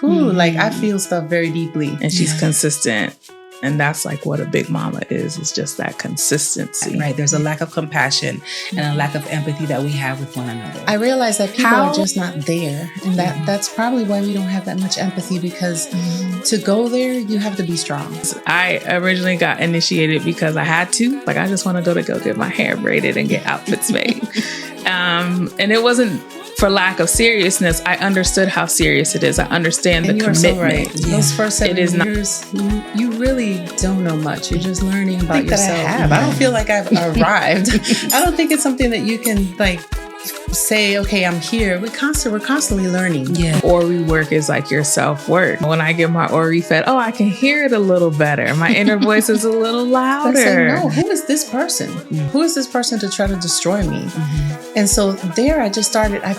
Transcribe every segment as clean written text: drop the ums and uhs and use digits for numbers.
Like I feel stuff very deeply. And she's consistent. And that's like what a big mama is. It's just that consistency. Right. There's a lack of compassion and a lack of empathy that we have with one another. I realize that people are just not there. And that's probably why we don't have that much empathy, because to go there, you have to be strong. I originally got initiated because I had to. Like, I just want to go get my hair braided and get outfits made. And it wasn't for lack of seriousness. I understood how serious it is. I understand the commitment. So right. Those first 7 years, you really don't know much. You're just learning about yourself. I don't feel like I've arrived. I don't think it's something that you can like say, okay, I'm here. We're constantly learning. Yeah. Ori work is like your self-work. When I get my Ori fed, I can hear it a little better. My inner voice is a little louder. Say, no, who is this person? Who is this person to try to destroy me? And so there, I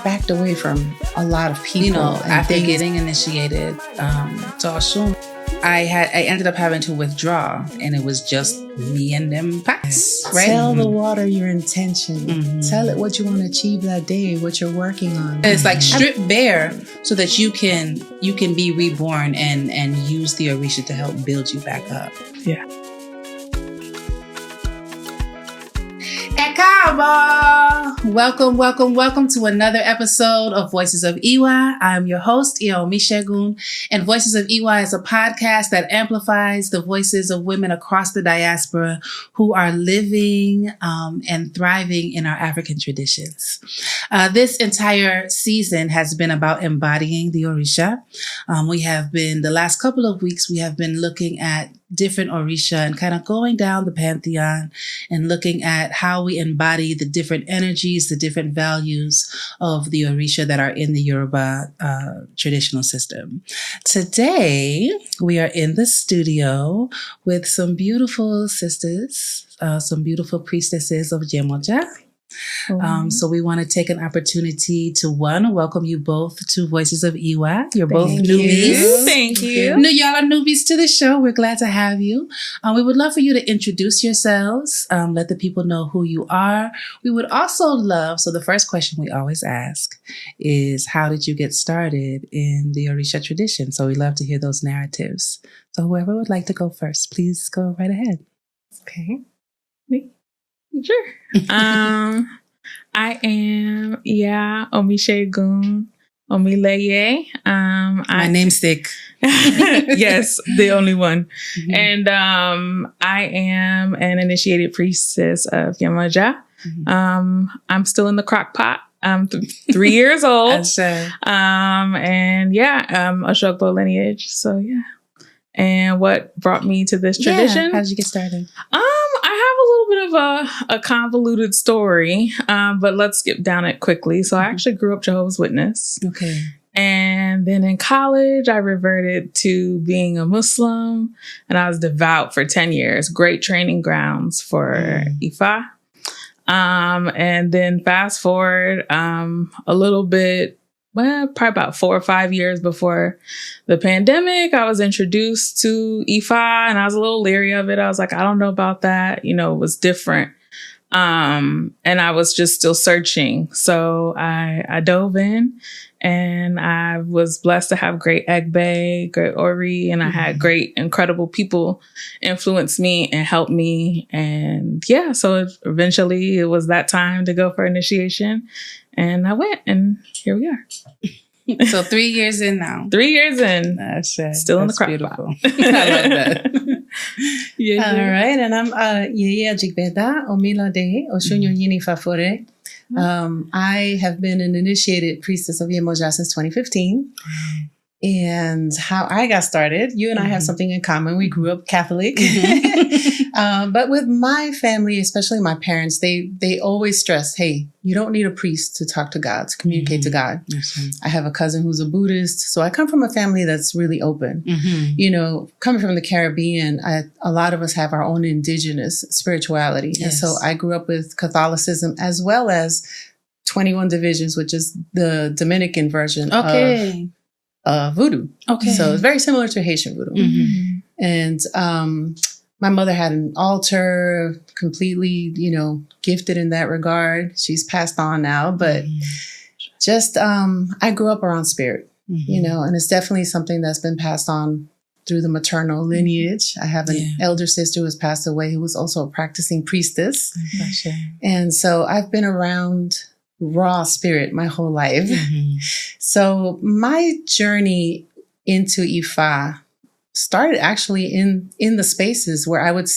backed away from a lot of people. You know, after getting initiated to Oshun, I ended up having to withdraw, and it was just me and them packs. Right? Tell the water your intention. Tell it what you want to achieve that day, what you're working on. And it's like strip bare so that you can be reborn and use the Orisha to help build you back up. Yeah. Welcome to another episode of Voices of IWA. I'm your host, Iya Omisegun, and Voices of IWA is a podcast that amplifies the voices of women across the diaspora who are living and thriving in our African traditions. This entire season has been about embodying the Orisha. The last couple of weeks, we have been looking at different Orisha and kind of going down the pantheon and looking at how we embody the different energies, the different values of the Orisha that are in the Yoruba traditional system. Today, we are in the studio with some beautiful sisters, some beautiful priestesses of Yemoja. So we want to take an opportunity to welcome you both to Voices of IWA. You're both newbies. Thank you. Y'all are newbies to the show. We're glad to have you. We would love for you to introduce yourselves. Let the people know who you are. We would also love, so the first question we always ask is, how did you get started in the Orisha tradition? So we love to hear those narratives. So whoever would like to go first, please go right ahead. Okay. Me? Sure. I am Iya Omisegun Omilaye. My namesake. Yes, the only one. And I am an initiated priestess of Yemoja. I'm still in the crock pot. I'm 3 years old. And Oshogbo lineage. So yeah. And what brought me to this tradition? How did you get started? I have a little bit of a convoluted story, but let's skip down it quickly. So I actually grew up Jehovah's Witness. Okay. And then in college, I reverted to being a Muslim, and I was devout for 10 years. Great training grounds for Ifa. And then fast forward a little bit, probably about 4 or 5 years before the pandemic, I was introduced to Ifa, and I was a little leery of it. I was like, I don't know about that. You know, it was different. And I was just still searching. So I dove in, and I was blessed to have great Egbe, great Ori, and I had great, incredible people influence me and help me. And so eventually it was that time to go for initiation. And I went, and here we are. So 3 years in now. 3 years in. Still in the crock pot. I love that. All right. And I'm Yeye Ajigbeda, Omilade, Oshunyo Yini Fafore. I have been an initiated priestess of Yemoja since 2015. And how I got started, you and I have something in common. We grew up Catholic. But with my family, especially my parents, they always stressed, hey, you don't need a priest to talk to God, to communicate to God. I have a cousin who's a Buddhist. So I come from a family that's really open. You know, coming from the Caribbean, a lot of us have our own indigenous spirituality. And so I grew up with Catholicism as well as 21 divisions, which is the Dominican version of voodoo. Okay. So it's very similar to Haitian voodoo. And my mother had an altar, completely, gifted in that regard. She's passed on now, but just I grew up around spirit. you know, and it's definitely something that's been passed on through the maternal lineage. I have an elder sister who has passed away who was also a practicing priestess. And so I've been around raw spirit my whole life. So my journey into Ifa started actually in the spaces where I would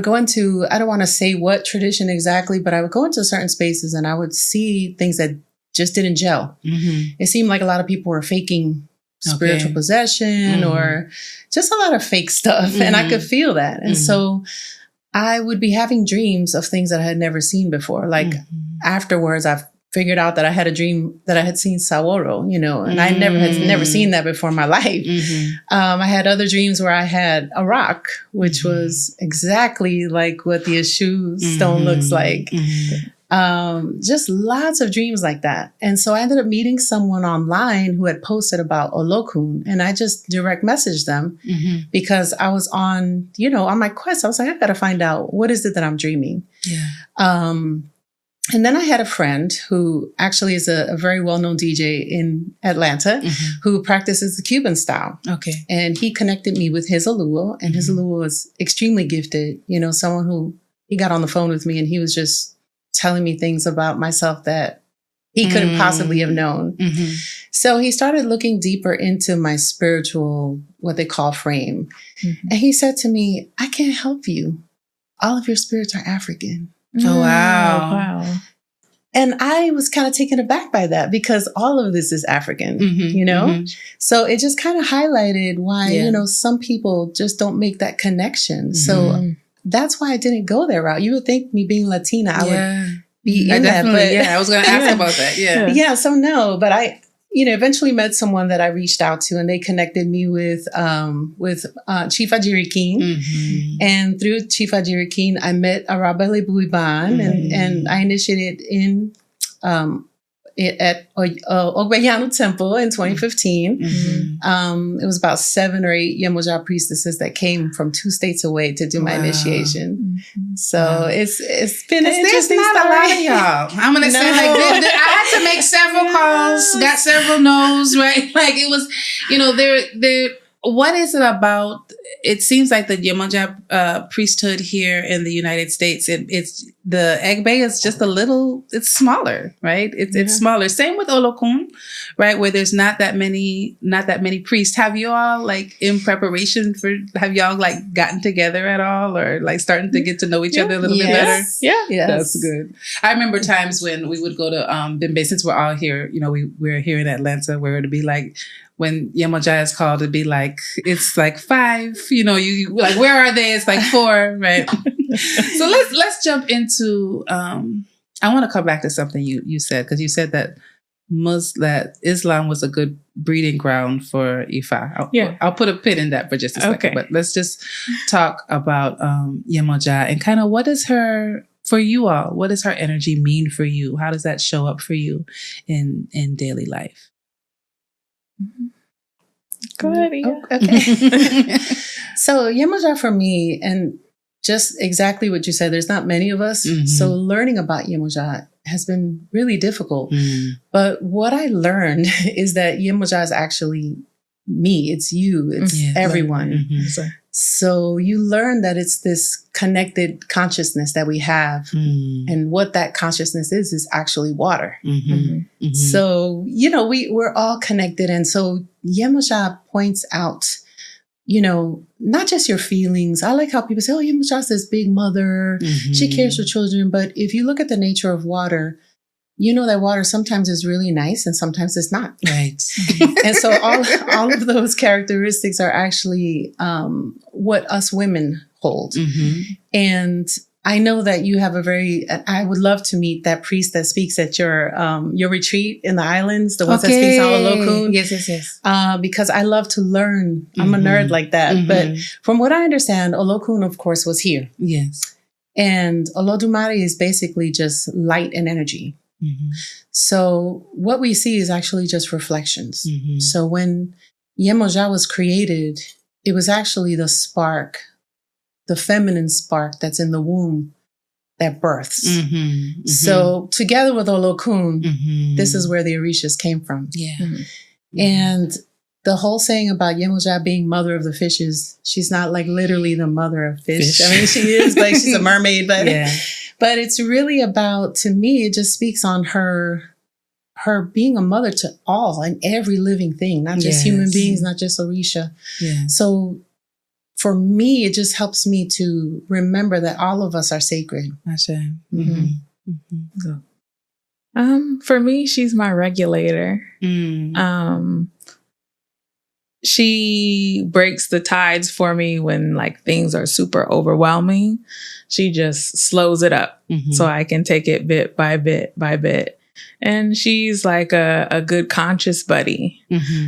go into, I don't want to say what tradition exactly, but I would go into certain spaces and I would see things that just didn't gel. It seemed like a lot of people were faking spiritual possession or just a lot of fake stuff. And I could feel that. And so I would be having dreams of things that I had never seen before. Like afterwards, I've figured out that I had a dream that I had seen Saworo, you know, and I had never seen that before in my life. I had other dreams where I had a rock, which was exactly like what the Eshu stone looks like. Just lots of dreams like that. And so I ended up meeting someone online who had posted about Olokun, and I just direct messaged them because I was on my quest. I was like, I got to find out, what is it that I'm dreaming? And then I had a friend who actually is a very well-known DJ in Atlanta who practices the Cuban style. And he connected me with his Aluo, and his Aluo was extremely gifted. You know, someone who, he got on the phone with me and he was just telling me things about myself that he couldn't possibly have known. So he started looking deeper into my spiritual, what they call frame. And he said to me, I can't help you. All of your spirits are African. Oh, wow. And I was kind of taken aback by that because all of this is African, you know? So it just kind of highlighted why, you know, some people just don't make that connection. So that's why I didn't go that route. You would think me being Latina, I would be in that. But I was going to ask about that. Yeah. So no, but I, eventually met someone that I reached out to, and they connected me with Chief Ajirikin. And through Chief Ajirikin, I met Arabelle Buiban, and I initiated at Ogbeyanu Temple in 2015. It was about 7 or 8 Yemoja priestesses that came from 2 states away to do my initiation. So it's been an interesting There's not story. a lot of y'all. I'm gonna say I had to make several calls, got several no's, right? Like it was, there. What is it about? It seems like the Yemoja priesthood here in the United States, it's the Egbe is just it's smaller, right? It's smaller. Same with Olokun, right? Where there's not that many priests. Have you all in preparation have y'all gotten together at all, or starting to get to know each other a little bit better? Yeah. That's good. I remember times when we would go to Bimbe, since we're all here, we're here in Atlanta, where it'd be when Yemoja is called, it'd be it's 5, you where are they? It's 4, right? So let's jump into, I want to come back to something you said, because you said that Islam was a good breeding ground for Ifa. I'll put a pin in that for just a second, but let's just talk about Yemoja and kind of what does her energy mean for you? How does that show up for you in daily life? Go ahead, Iya. Okay. So Yemoja for me, and just exactly what you said, there's not many of us. So learning about Yemoja has been really difficult. But what I learned is that Yemoja is actually me. It's you. It's everyone. So you learn that it's this connected consciousness that we have. And what that consciousness is actually water. So, we're all connected. And so Yemoja points out, not just your feelings. I like how people say, Yemoja's this big mother. She cares for children. But if you look at the nature of water, you know that water sometimes is really nice and sometimes it's not. Right. And so all of those characteristics are actually what us women hold. And I know that you have I would love to meet that priest that speaks at your retreat in the islands, the ones that speaks on Olokun. Yes. Because I love to learn. I'm a nerd like that. But from what I understand, Olokun, of course, was here. Yes. And Olodumare is basically just light and energy. So what we see is actually just reflections. So when Yemoja was created, it was actually the spark, the feminine spark that's in the womb that births. So together with Olokun, this is where the Orishas came from. Yeah. And the whole saying about Yemoja being mother of the fishes, she's not like literally the mother of fish. I mean, she is, like she's a mermaid, but but it's really about, to me, it just speaks on her being a mother to all and every living thing, not just human beings, not just Orisha. So for me, it just helps me to remember that all of us are sacred. For me, she's my regulator. She breaks the tides for me when like things are super overwhelming. She just slows it up so I can take it bit by bit by bit. And she's like a good conscious buddy.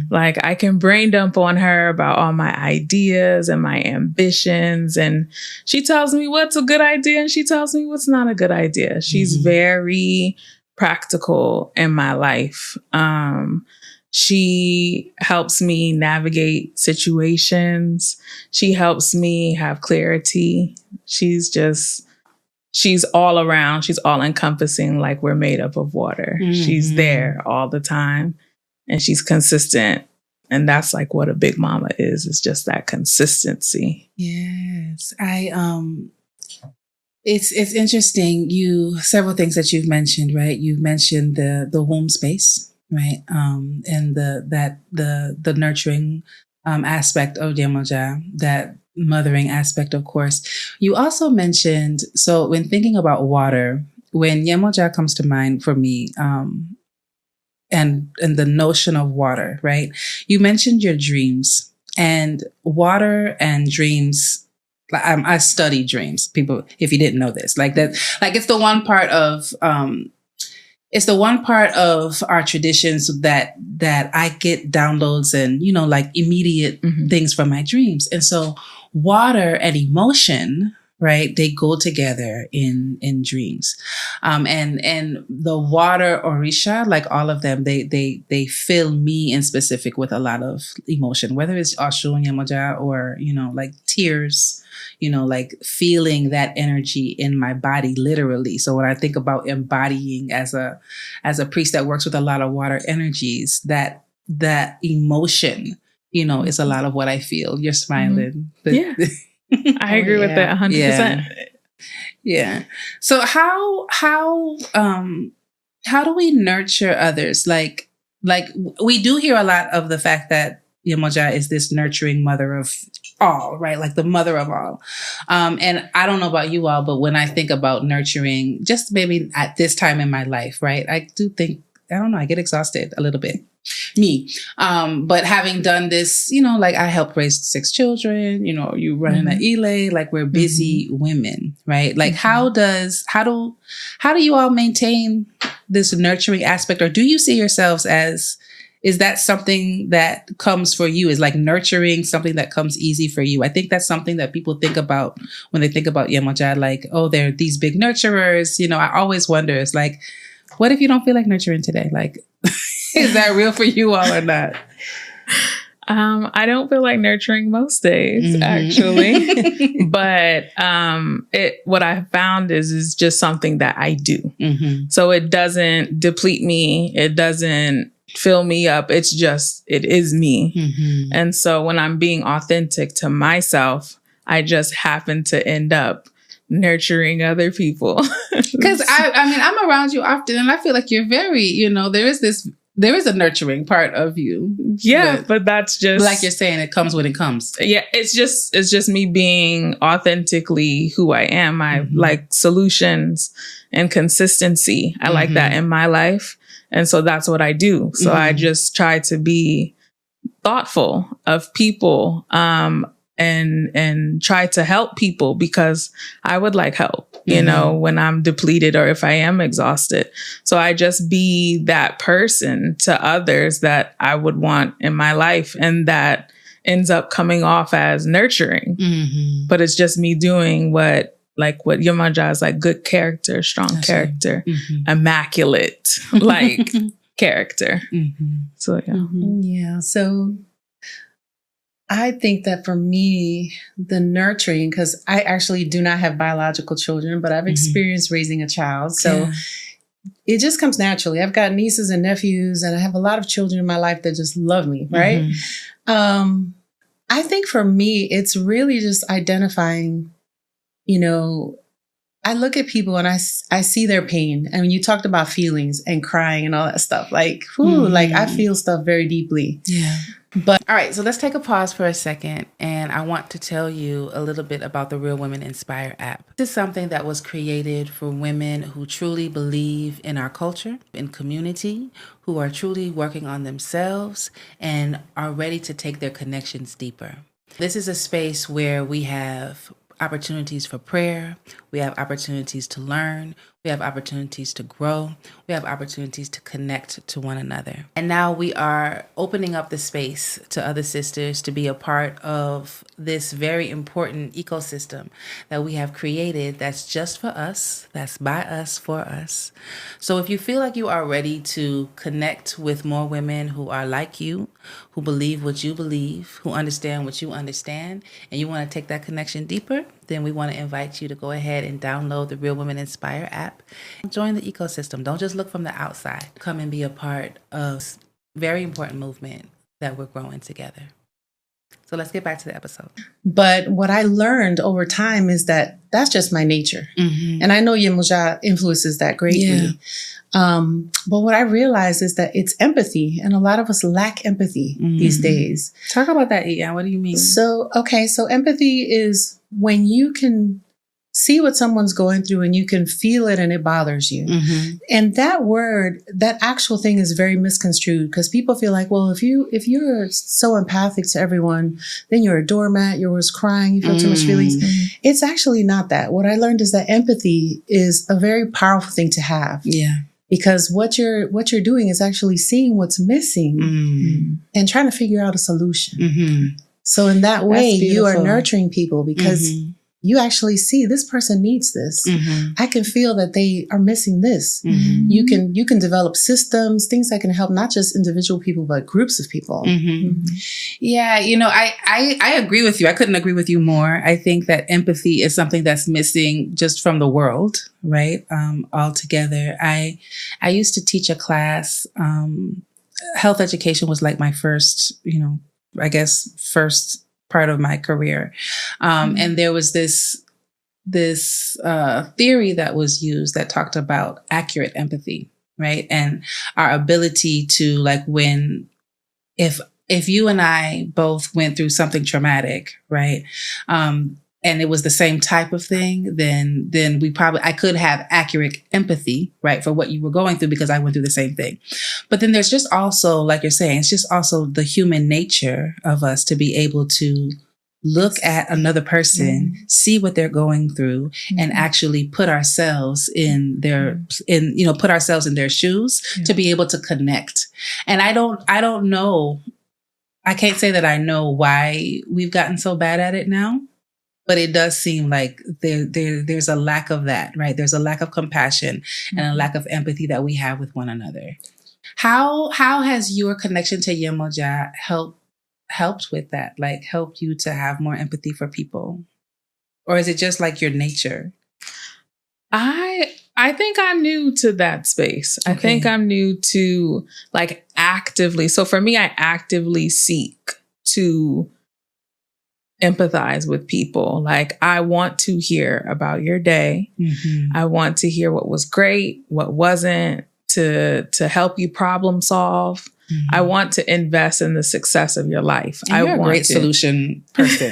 Like I can brain dump on her about all my ideas and my ambitions. And she tells me what's a good idea and she tells me what's not a good idea. She's very practical in my life. She helps me navigate situations. She helps me have clarity. She's all around. She's all encompassing, like we're made up of water. She's there all the time and she's consistent. And that's like what a big mama is. It's just that consistency. Yes. It's interesting. Several things that you've mentioned, right? You've mentioned the womb space. Right. And the nurturing aspect of Yemoja, that mothering aspect, of course. You also mentioned, so when thinking about water, when Yemoja comes to mind for me, and the notion of water, right? You mentioned your dreams, and water and dreams. I study dreams, people, if you didn't know this, like that, like it's the one part of, it's the one part of our traditions that I get downloads and, like immediate things from my dreams. And so water and emotion, right, they go together in dreams. And the water Orisha, like all of them, they fill me in specific with a lot of emotion, whether it's Oshun Yemoja or, like tears, like feeling that energy in my body, literally. So when I think about embodying as a priest that works with a lot of water energies, that emotion, is a lot of what I feel. You're smiling. Yeah. I agree with that 100%. Yeah. So how do we nurture others? Like we do hear a lot of the fact that Yemoja is this nurturing mother of all, right? Like the mother of all. And I don't know about you all, but when I think about nurturing, just maybe at this time in my life, right? I do think, I don't know, I get exhausted a little bit. Me. But having done this, like I helped raise 6 children, you running an Ile, like we're busy women, right? Like how do you all maintain this nurturing aspect? Or do you see yourselves as, is that something that comes for you? Is like nurturing something that comes easy for you? I think that's something that people think about when they think about Yemoja, like, oh, they're these big nurturers. I always wonder, it's like, what if you don't feel like nurturing today? Like, is that real for you all or not? I don't feel like nurturing most days, actually. But what I found is just something that I do. So it doesn't deplete me. It doesn't fill me up. It is me. And so when I'm being authentic to myself, I just happen to end up nurturing other people. Because I mean, I'm around you often and I feel like you're very, there is a nurturing part of you. Yeah, but that's just, like you're saying, it comes when it comes. Yeah, it's just me being authentically who I am. I like solutions and consistency. I like that in my life. And so that's what I do. So I just try to be thoughtful of people, and try to help people because I would like help, when I'm depleted or if I am exhausted. So I just be that person to others that I would want in my life. And that ends up coming off as nurturing, but it's just me doing what Yemoja is like, good character, strong character, immaculate, like character. So, yeah. Yeah. So I think that for me, the nurturing, because I actually do not have biological children, but I've experienced raising a child. So it just comes naturally. I've got nieces and nephews, and I have a lot of children in my life that just love me, right? I think for me, it's really just identifying, I look at people and I see their pain. I mean, you talked about feelings and crying and all that stuff. Like, like I feel stuff very deeply. Yeah. But all right, so let's take a pause for a second. And I want to tell you a little bit about the Real Women Inspire app. This is something that was created for women who truly believe in our culture, in community, who are truly working on themselves and are ready to take their connections deeper. This is a space where we have opportunities for prayer. We have opportunities to learn. We have opportunities to grow. We have opportunities to connect to one another. And now we are opening up the space to other sisters to be a part of this very important ecosystem that we have created that's just for us, that's by us, for us. So if you feel like you are ready to connect with more women who are like you, who believe what you believe, who understand what you understand, and you want to take that connection deeper, then we want to invite you to go ahead and download the Real Women Inspire app. Join the ecosystem. Don't just look from the outside. Come and be a part of a very important movement that we're growing together. So let's get back to the episode. But what I learned over time is that that's just my nature. And I know Yemoja influences that greatly. But what I realized is that it's empathy. And a lot of us lack empathy these days. Talk about that, Iya. What do you mean? So empathy is when you can see what someone's going through and you can feel it and it bothers you. And that word, that actual thing is very misconstrued because people feel like, well, if you're so empathic to everyone, then you're a doormat, you're always crying, you feel too much feelings. It's actually not that. What I learned is that empathy is a very powerful thing to have. Yeah. Because what you're doing is actually seeing what's missing and trying to figure out a solution. So in that way, you are nurturing people because you actually see this person needs this. I can feel that they are missing this. You can develop systems, things that can help not just individual people, but groups of people. Yeah, I agree with you. I couldn't agree with you more. I think that empathy is something that's missing just from the world, right? Altogether. I used to teach a class. Health education was like my first, first part of my career. And there was this theory that was used that talked about accurate empathy, right? And our ability to if you and I both went through something traumatic, right? And it was the same type of thing, then I could have accurate empathy, right, for what you were going through because I went through the same thing. But then there's just also, like you're saying, it's just also the human nature of us to be able to look at another person, see what they're going through, and actually put ourselves in their shoes to be able to connect. And I don't know. I can't say that I know why we've gotten so bad at it now. But it does seem like there's a lack of that, right? There's a lack of compassion and a lack of empathy that we have with one another. How has your connection to Yemoja helped with that? Like helped you to have more empathy for people? Or is it just like your nature? I think I'm new to that space. Okay. I think I'm new to actively. So for me, I actively seek to empathize with people. Like I want to hear about your day. I want to hear what was great, what wasn't, to help you problem solve. I want to invest in the success of your life. And you're a great solution person.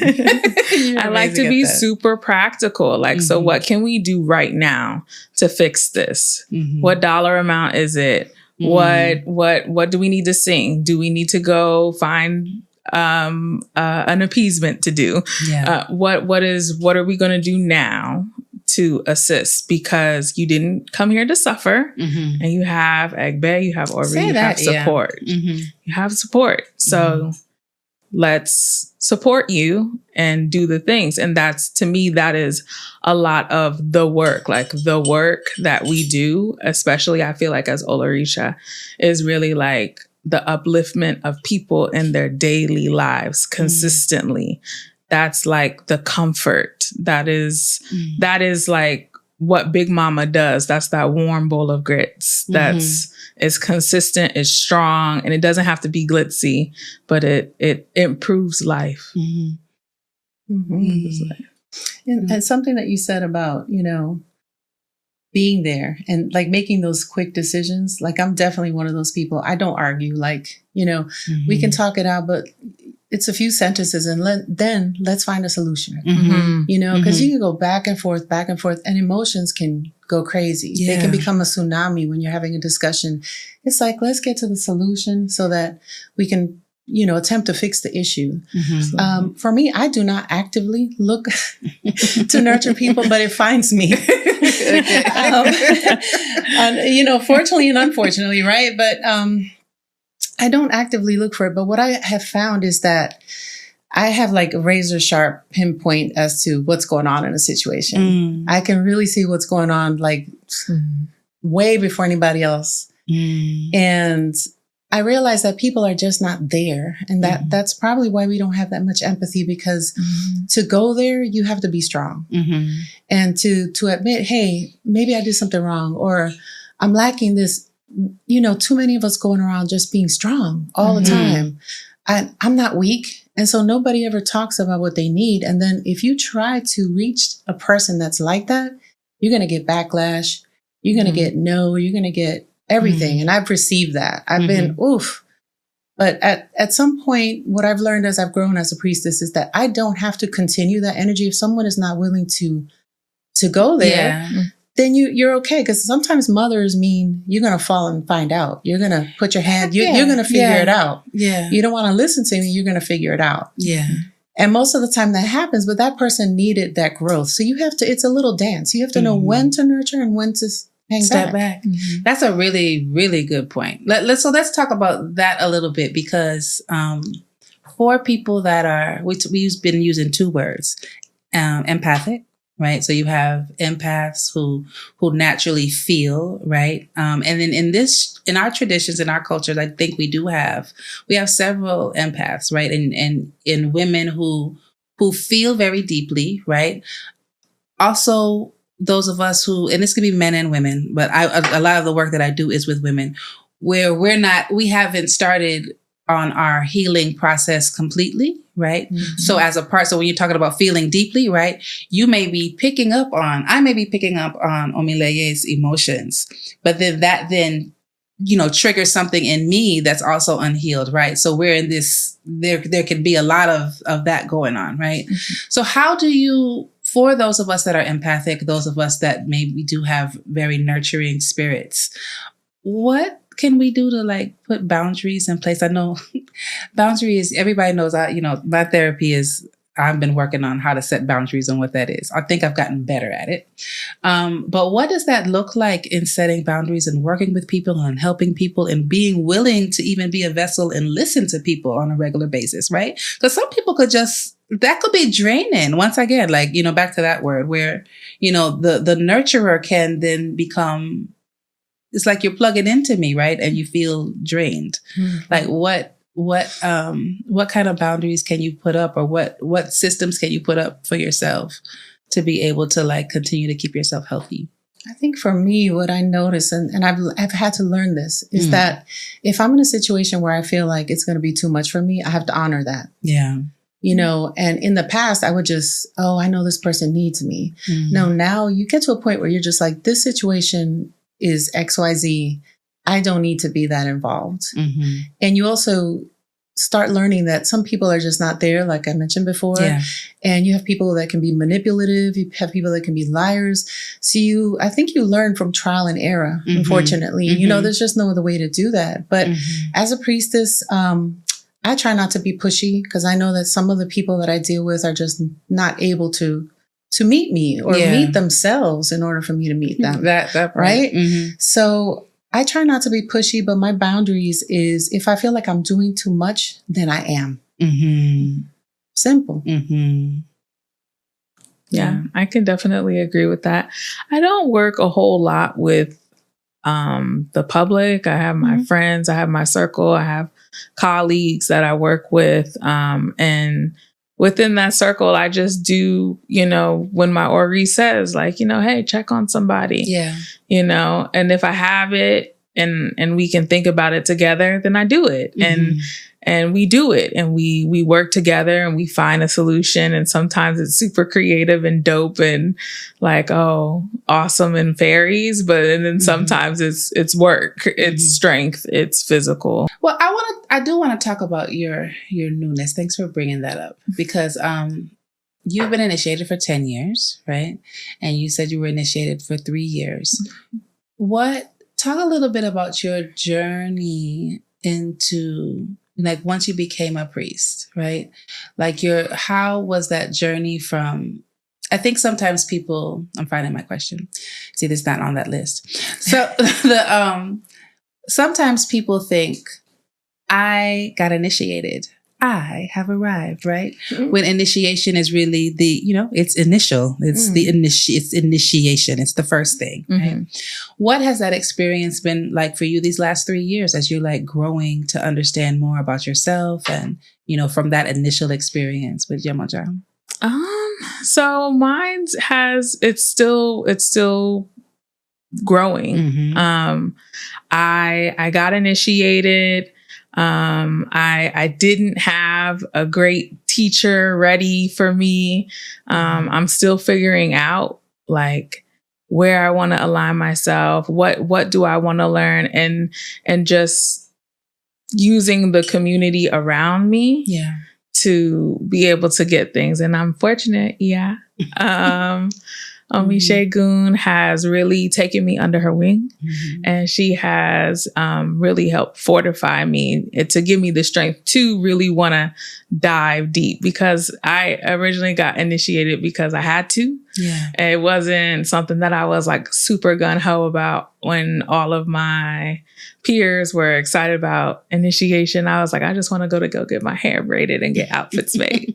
I like to be super practical. So what can we do right now to fix this? What dollar amount is it? What do we need to sing? Do we need to go find an appeasement to do? What are we going to do now to assist? Because you didn't come here to suffer, and you have Egbe, you have Ori, you have support. You have support. So let's support you and do the things. And that's, to me, that is a lot of the work. The work that we do, especially I feel like as Olorisha, is really the upliftment of people in their daily lives consistently. That's like the comfort. That is like what Big Mama does. That's that warm bowl of grits. That's is consistent, is strong, and it doesn't have to be glitzy, but it improves life. Improves life. And something that you said about, being there and like making those quick decisions. Like I'm definitely one of those people. I don't argue. Like, we can talk it out, but it's a few sentences and then let's find a solution, because you can go back and forth, and emotions can go crazy. Yeah. They can become a tsunami when you're having a discussion. It's like, let's get to the solution so that we can, attempt to fix the issue. For me, I do not actively look to nurture people, but it finds me. Fortunately and unfortunately, right? But I don't actively look for it. But what I have found is that I have like a razor sharp pinpoint as to what's going on in a situation. I can really see what's going on like way before anybody else. And I realize that people are just not there. And that's probably why we don't have that much empathy, because to go there, you have to be strong. And to admit, hey, maybe I did something wrong, or I'm lacking this. Too many of us going around just being strong all the time. I'm not weak. And so nobody ever talks about what they need. And then if you try to reach a person that's like that, you're going to get backlash. You're going to get no, you're going to get everything. And I've received that. I've been, oof. But at some point, what I've learned as I've grown as a priestess is that I don't have to continue that energy. If someone is not willing to go there, then you're okay. Because sometimes mothers mean you're going to fall and find out. You're going to put your hand, you're going to figure it out. Yeah. You don't want to listen to me. You're going to figure it out. Yeah. And most of the time that happens, but that person needed that growth. So you have to, it's a little dance. You have to know when to nurture and when to step back. That's a really, really good point. Let's talk about that a little bit, because for people that are, we've been using two words, empathic, right? So you have empaths who naturally feel, right? And then in our traditions, in our cultures, I think we have several empaths, right? And in women who feel very deeply, right? Also, those of us who, and this could be men and women, but a lot of the work that I do is with women, where we haven't started on our healing process completely, right? So when you're talking about feeling deeply, right, I may be picking up on Omilaye's emotions, but then that triggers something in me that's also unhealed, right? So we're in this, there can be a lot of that going on, right? So how do you, for those of us that are empathic, those of us that maybe do have very nurturing spirits, what can we do to like put boundaries in place? I know boundaries, everybody knows, my therapy is, I've been working on how to set boundaries and what that is. I think I've gotten better at it. But what does that look like in setting boundaries and working with people and helping people and being willing to even be a vessel and listen to people on a regular basis, right? Because some people that could be draining. Once again, like, back to that word where, the nurturer can then become, it's like you're plugging into me, right? And you feel drained. Like what kind of boundaries can you put up, or what systems can you put up for yourself to be able to like continue to keep yourself healthy? I think for me, what I notice, and I've had to learn this, is that if I'm in a situation where I feel like it's going to be too much for me, I have to honor that. Yeah. And in the past, I would just, I know this person needs me. No, now you get to a point where you're just like, this situation is XYZ. I don't need to be that involved. And you also start learning that some people are just not there, like I mentioned before. Yeah. And you have people that can be manipulative. You have people that can be liars. So I think you learn from trial and error, unfortunately. There's just no other way to do that. But as a priestess, I try not to be pushy, because I know that some of the people that I deal with are just not able to meet me or meet themselves in order for me to meet them. That right? So I try not to be pushy, but my boundaries is if I feel like I'm doing too much, then I am. Simple. Yeah, I can definitely agree with that. I don't work a whole lot with the public. I have my friends. I have my circle. I have colleagues that I work with. And within that circle, I just do, when my Ori says like, hey, check on somebody, and if I have it and we can think about it together, then I do it. And we do it, and we work together, and we find a solution. And sometimes it's super creative and dope and like, oh, awesome and fairies. And then sometimes it's work, it's strength, it's physical. Well, I do want to talk about your newness. Thanks for bringing that up, because you've been initiated for 10 years, right? And you said you were initiated for 3 years. Talk a little bit about your journey into, like, once you became a priest, right? Like, how was that journey from, I think sometimes people, I'm finding my question. See, this is not on that list. So sometimes people think, I got initiated, I have arrived, right? When initiation is really it's initial. It's it's initiation. It's the first thing, right? What has that experience been like for you these last 3 years as you're like growing to understand more about yourself and, from that initial experience with Yemoja? So mine it's still growing. I got initiated. I didn't have a great teacher ready for me. I'm still figuring out like where I want to align myself. What do I want to learn, and just using the community around me to be able to get things. And I'm fortunate. Yeah. Omisegun has really taken me under her wing, and she has really helped fortify me to give me the strength to really want to dive deep, because I originally got initiated because I had to. Yeah. It wasn't something that I was like super gun-ho about. When all of my peers were excited about initiation, I was like, I just want to go get my hair braided and get outfits made.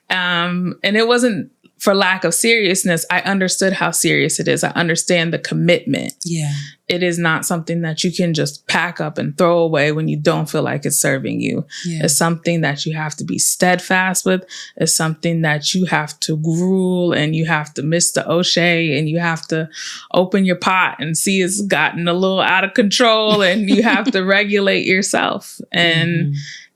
And it wasn't for lack of seriousness. I understood how serious it is. I understand the commitment. Yeah. It is not something that you can just pack up and throw away when you don't feel like it's serving you. Yeah. It's something that you have to be steadfast with. It's something that you have to gruel, and you have to miss the O'Shea, and you have to open your pot and see it's gotten a little out of control, and you have to regulate yourself.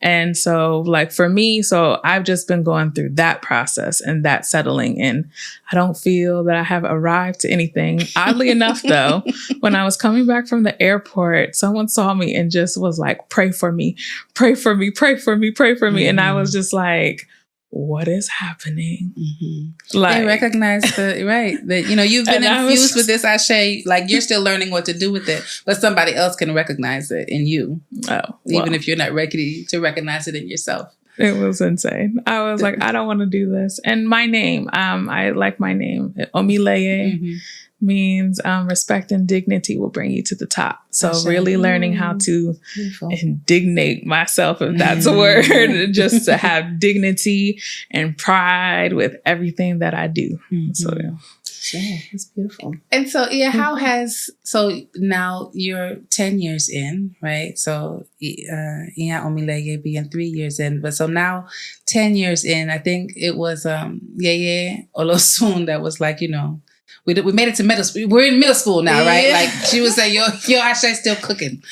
And so like for me, so I've just been going through that process and that settling in. I don't feel that I have arrived to anything. Oddly enough, though, when I was coming back from the airport, someone saw me and just was like, pray for me, pray for me, pray for me, pray for me. And I was just like, what is happening? Like, they recognize that you've been infused with this ashe, like you're still learning what to do with it, but somebody else can recognize it in you. Even if you're not ready to recognize it in yourself. It was insane. I was like, I don't want to do this. And my name, I like my name. Omilaye means respect and dignity will bring you to the top. So really learning how to indignate myself, if that's a word, just to have dignity and pride with everything that I do. So yeah, it's beautiful. And so, so now you're 10 years in, right? So Iya Omilaye being 3 years in, but so now 10 years in, I think it was Yeye Olosun that was like, we made it to middle school. We're in middle school now, right? Like she would say, your ashe is still cooking.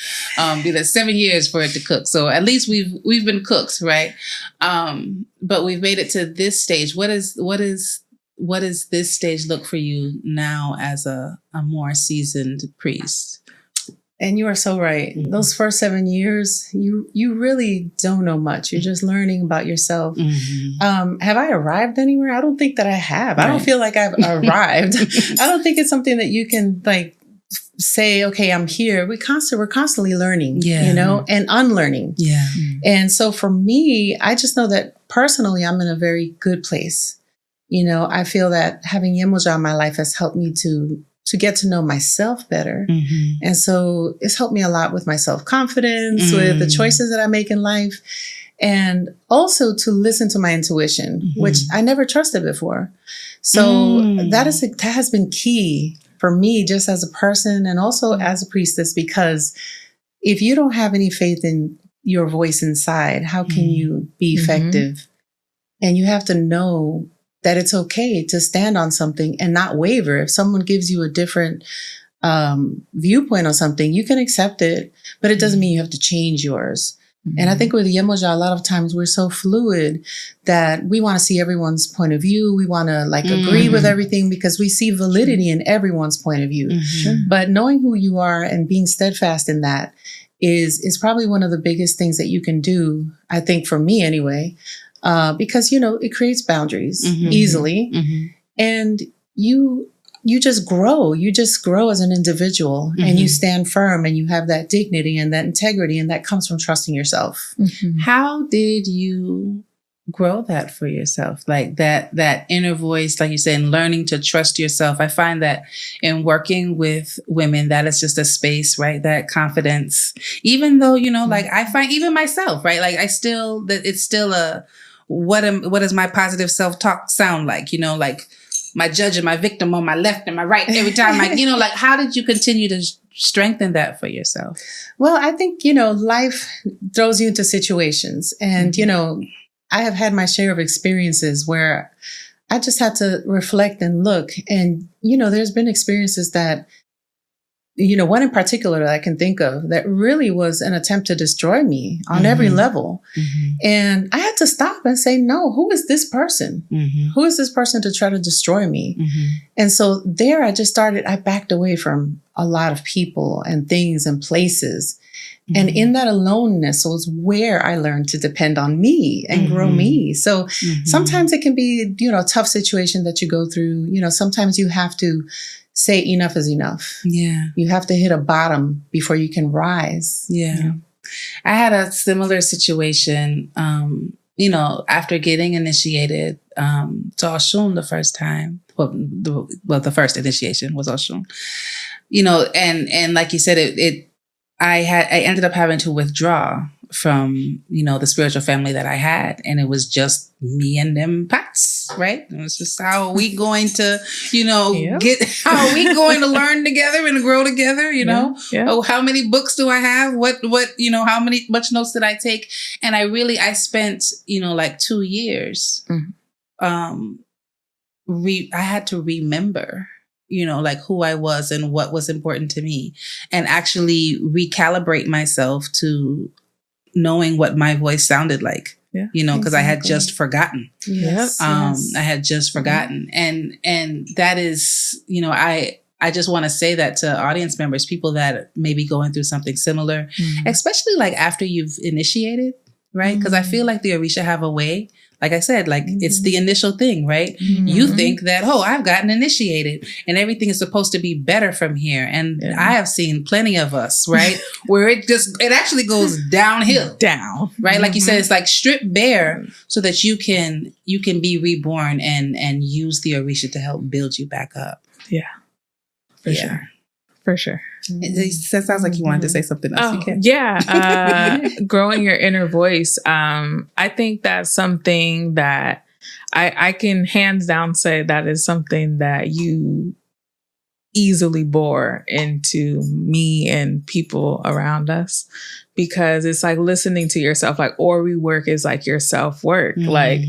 Because 7 years for it to cook. So at least we've been cooked, right? But we've made it to this stage. What does this stage look for you now as a more seasoned priest? And you are so right. Those first 7 years, you really don't know much. You're just learning about yourself. Have I arrived anywhere? I don't think that I have. Right. I don't feel like I've arrived. I don't think it's something that you can like say, okay, I'm here. We're constantly learning, and unlearning. Yeah. And so for me, I just know that personally, I'm in a very good place. I feel that having Yemoja in my life has helped me to get to know myself better. And so it's helped me a lot with my self-confidence, with the choices that I make in life, and also to listen to my intuition, which I never trusted before. So that has been key for me, just as a person and also as a priestess, because if you don't have any faith in your voice inside, how can you be effective? And you have to know that it's okay to stand on something and not waver. If someone gives you a different viewpoint on something, you can accept it, but it doesn't mean you have to change yours. And I think with Yemoja, a lot of times we're so fluid that we want to see everyone's point of view. We want to like agree with everything because we see validity in everyone's point of view. But knowing who you are and being steadfast in that is probably one of the biggest things that you can do, I think, for me anyway, because, you know, it creates boundaries easily. And you just grow. You just grow as an individual and you stand firm and you have that dignity and that integrity, and that comes from trusting yourself. How did you grow that for yourself? Like that inner voice, like you said, and learning to trust yourself. I find that in working with women, that is just a space, right? That confidence, even though, you know, like I find even myself, right? Like it's still a, what does my positive self-talk sound like? You know, like my judge and my victim on my left and my right every time. Like, you know, like how did you continue to strengthen that for yourself? Well, I think, you know, life throws you into situations and, you know, I have had my share of experiences where I just had to reflect and look. And, you know, there's been experiences that, you know, one in particular that I can think of that really was an attempt to destroy me on every level. And I had to stop and say, no, who is this person? Who is this person to try to destroy me? And so there I backed away from a lot of people and things and places. And in that aloneness was where I learned to depend on me and grow me. So sometimes it can be, you know, a tough situation that you go through. You know, sometimes you have to say enough is enough. Yeah. You have to hit a bottom before you can rise. Yeah. I had a similar situation, you know, after getting initiated to Oshun the first time. Well, the first initiation was Oshun. You know, and like you said, I ended up having to withdraw from, you know, the spiritual family that I had. And it was just me and them pats, right? It was just how are we going to, you know, how are we going to learn together and grow together, you know? Oh, how many books do I have? What, you know, much notes did I take? And I spent, you know, like 2 years. I had to remember, you know, like who I was and what was important to me, and actually recalibrate myself to knowing what my voice sounded like, you know, because I had just forgotten. I had just forgotten. And that is, you know, I just want to say that to audience members, people that may be going through something similar, especially like after you've initiated, right? Because I feel like the Orisha have a way, like I said, like it's the initial thing, right? You think that, oh, I've gotten initiated and everything is supposed to be better from here. And I have seen plenty of us, right? Where it actually goes downhill. Right? Like you said, it's like stripped bare so that you can be reborn and use the Orisha to help build you back up. Yeah. For sure. It sounds like you wanted to say something else. You can. Yeah. Growing your inner voice. I think that's something that I can hands down say that is something that you easily bore into me and people around us, because it's like listening to yourself. Like Ori work is like your self-work. Like,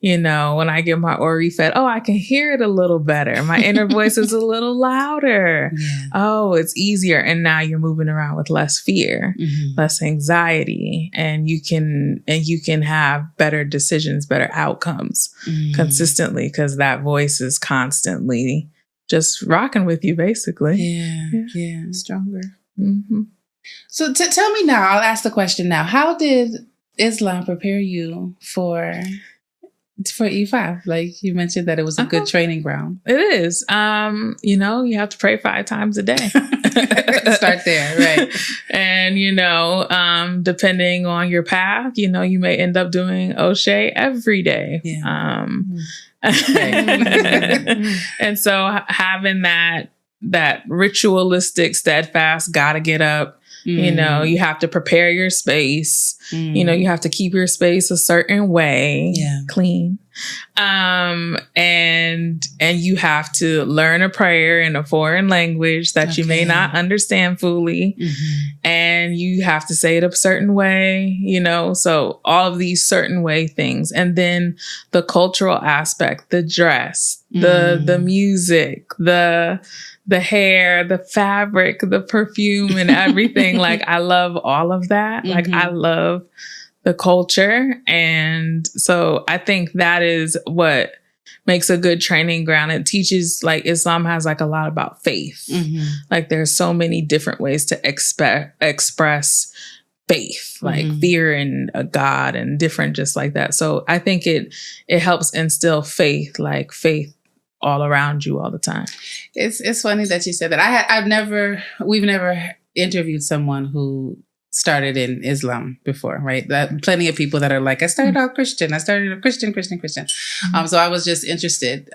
you know, when I get my Ori fed, oh, I can hear it a little better. My inner voice is a little louder. Oh, it's easier. And now you're moving around with less fear, less anxiety, and you can have better decisions, better outcomes consistently, because that voice is constantly just rocking with you, basically. Yeah. Stronger. So tell me now, I'll ask the question now. How did Islam prepare you for E5? Like you mentioned that it was a good training ground. It is. You know, you have to pray 5 times a day. Start there, right? And, you know, depending on your path, you know, you may end up doing Oshe every day. And so having that ritualistic, steadfast, gotta get up, you know, you have to prepare your space. You know, you have to keep your space a certain way, clean. And you have to learn a prayer in a foreign language that you may not understand fully. And you have to say it a certain way, you know, so all of these certain way things. And then the cultural aspect, the dress, the music, the hair, the fabric, the perfume and everything. Like, I love all of that. Like, I love the culture. And so I think that is what makes a good training ground. It teaches, like, Islam has like a lot about faith. Like, there's so many different ways to express faith, like fear in a God and different just like that. So I think it helps instill faith, like faith all around you all the time. It's funny that you said that. We've never interviewed someone who started in Islam before, right? Plenty of people that are like, I started out Christian. I started a Christian. So I was just interested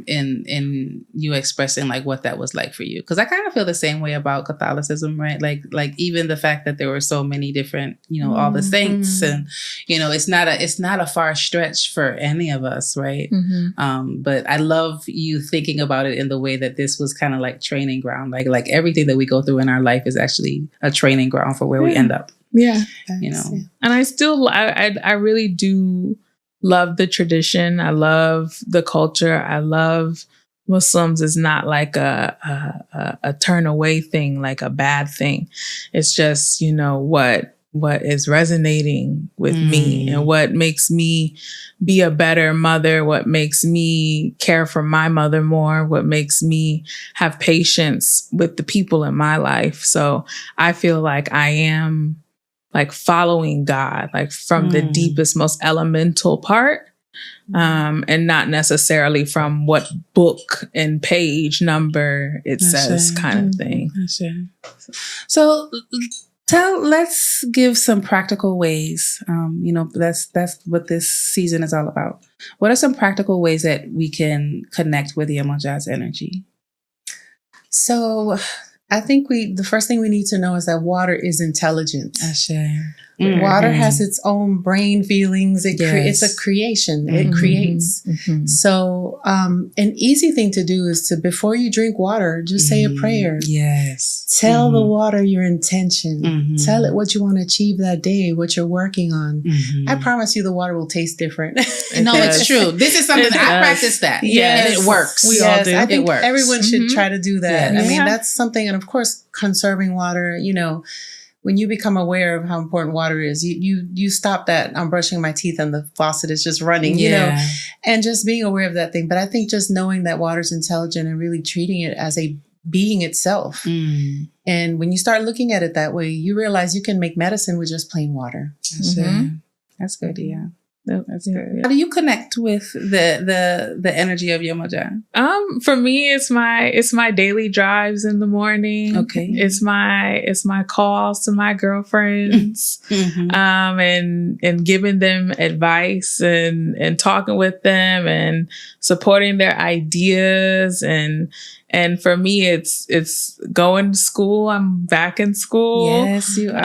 in you expressing like what that was like for you, because I kind of feel the same way about Catholicism, right? Like even the fact that there were so many different, you know, all the saints, and you know, it's not a far stretch for any of us, right? But I love you thinking about it in the way that this was kind of like training ground, like everything that we go through in our life is actually a training ground for where we end up. Yeah. You know, and I really do love the tradition. I love the culture. I love Muslims is not like a turn away thing, like a bad thing. It's just, you know, what is resonating with me and what makes me be a better mother, what makes me care for my mother more, what makes me have patience with the people in my life. So I feel like I am like following God, like from the deepest, most elemental part, and not necessarily from what book and page number it says kind of thing. So let's give some practical ways. You know, that's what this season is all about. What are some practical ways that we can connect with Yemoja's energy? So I think the first thing we need to know is that water is intelligent. Water has its own brain feelings. It's a creation. It creates. So an easy thing to do is to, before you drink water, just say a prayer. Tell the water your intention. Tell it what you want to achieve that day, what you're working on. I promise you the water will taste different. No, it's true. This is something I practice that. Yes. And it works. We all do. I think it works. Everyone should try to do that. I mean, that's something. And of course, conserving water, you know, when you become aware of how important water is, you stop that. I'm brushing my teeth and the faucet is just running, you know, and just being aware of that thing. But I think just knowing that water's intelligent and really treating it as a being itself. And when you start looking at it that way, you realize you can make medicine with just plain water. That's good. Yeah. That's good. How do you connect with the energy of Yemoja? For me, it's my daily drives in the morning. Okay. It's my calls to my girlfriends, and giving them advice and talking with them and supporting their ideas. And for me, it's going to school. I'm back in school. Yes, you are.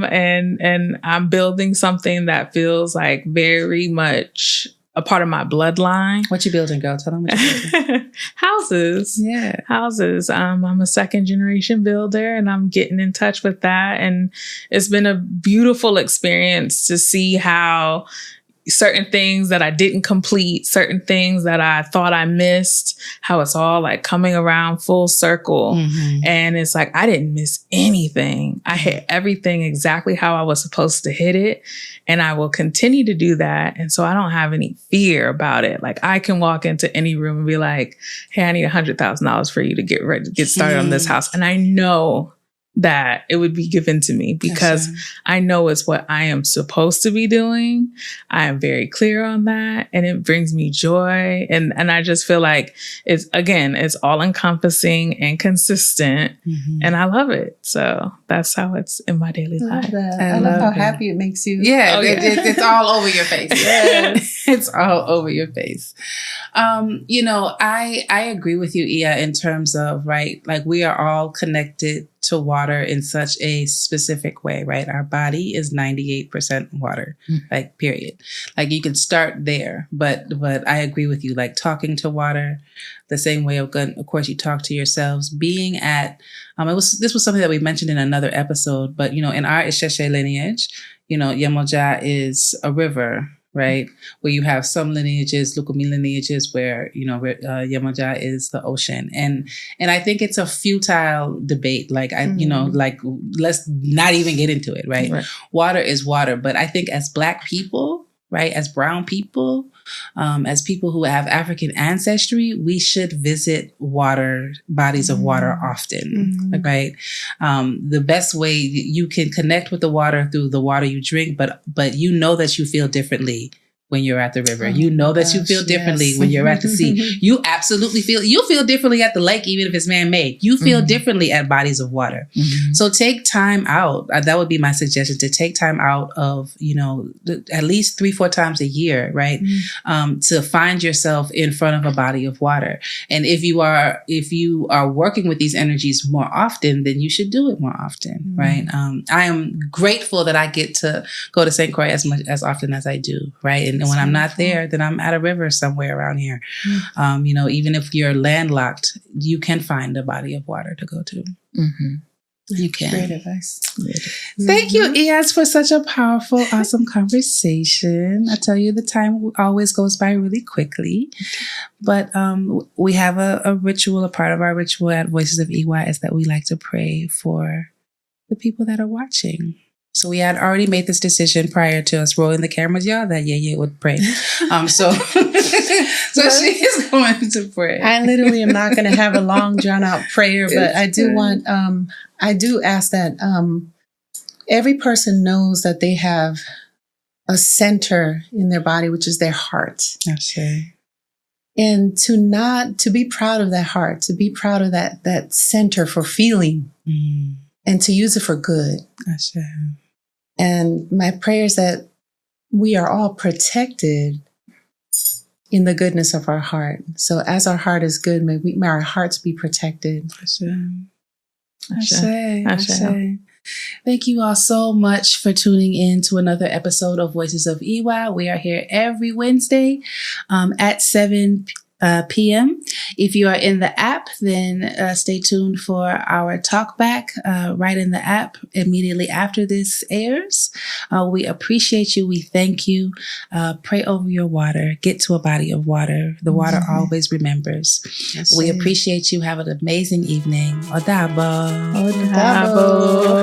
And I'm building something that feels like very much a part of my bloodline. What you building, girl? Tell them what you're building. Houses. Yeah. Houses. I'm a second generation builder and I'm getting in touch with that. And it's been a beautiful experience to see how certain things that I didn't complete, certain things that I thought I missed, how it's all like coming around full circle. And it's like, I didn't miss anything. I hit everything exactly how I was supposed to hit it. And I will continue to do that. And so I don't have any fear about it. Like I can walk into any room and be like, hey, I need $100,000 for you to get ready to get started on this house. And I know that it would be given to me because I know it's what I am supposed to be doing. I am very clear on that and it brings me joy. And I just feel like it's all encompassing and consistent and I love it. So that's how it's in my daily life. I love how happy it makes you. Yeah, it's all over your face. It's all over your face. I agree with you, Iya, in terms of, right, like we are all connected to water in such a specific way, right? Our body is 98% water, like period. Like you can start there, but I agree with you, like talking to water the same way, of course, you talk to yourselves, being at, this was something that we mentioned in another episode, but, in our Isheshe lineage, Yemoja is a river, right? Where you have some lineages, Lukumi lineages, where, Yemoja is the ocean. And I think it's a futile debate. Like, let's not even get into it, right? Water is water. But I think as Black people, right, as brown people, as people who have African ancestry, we should visit bodies of water often, right? The best way you can connect with the water through the water you drink, but that you feel differently when you're at the river. That you feel differently when you're at the sea. You absolutely you feel differently at the lake, even if it's man-made. You feel differently at bodies of water. So take time out. That would be my suggestion, to take time out of, at least 3-4 times a year, right? To find yourself in front of a body of water. And if you are working with these energies more often, then you should do it more often, right? I am grateful that I get to go to St. Croix as often as I do, right? And when I'm not there, then I'm at a river somewhere around here. Even if you're landlocked, you can find a body of water to go to. You can. Great advice. Thank you, Iyas, for such a powerful, awesome conversation. I tell you, the time always goes by really quickly. But we have a ritual, a part of our ritual at Voices of EY is that we like to pray for the people that are watching. So we had already made this decision prior to us rolling the cameras, y'all, that Yeye would pray. So she's going to pray. I literally am not going to have a long, drawn out prayer, but I do want, I do ask that every person knows that they have a center in their body, which is their heart. Okay. And to be proud of that heart, to be proud of that center for feeling and to use it for good. Okay. And my prayer is that we are all protected in the goodness of our heart. So as our heart is good, may our hearts be protected. Ashe. Thank you all so much for tuning in to another episode of Voices of EY. We are here every Wednesday at 7 p.m. If you are in the app, then stay tuned for our talk back right in the app immediately after this airs. We appreciate you. We thank you. Pray over your water. Get to a body of water. The water always remembers. We appreciate you. Have an amazing evening. Odabo. Odabo.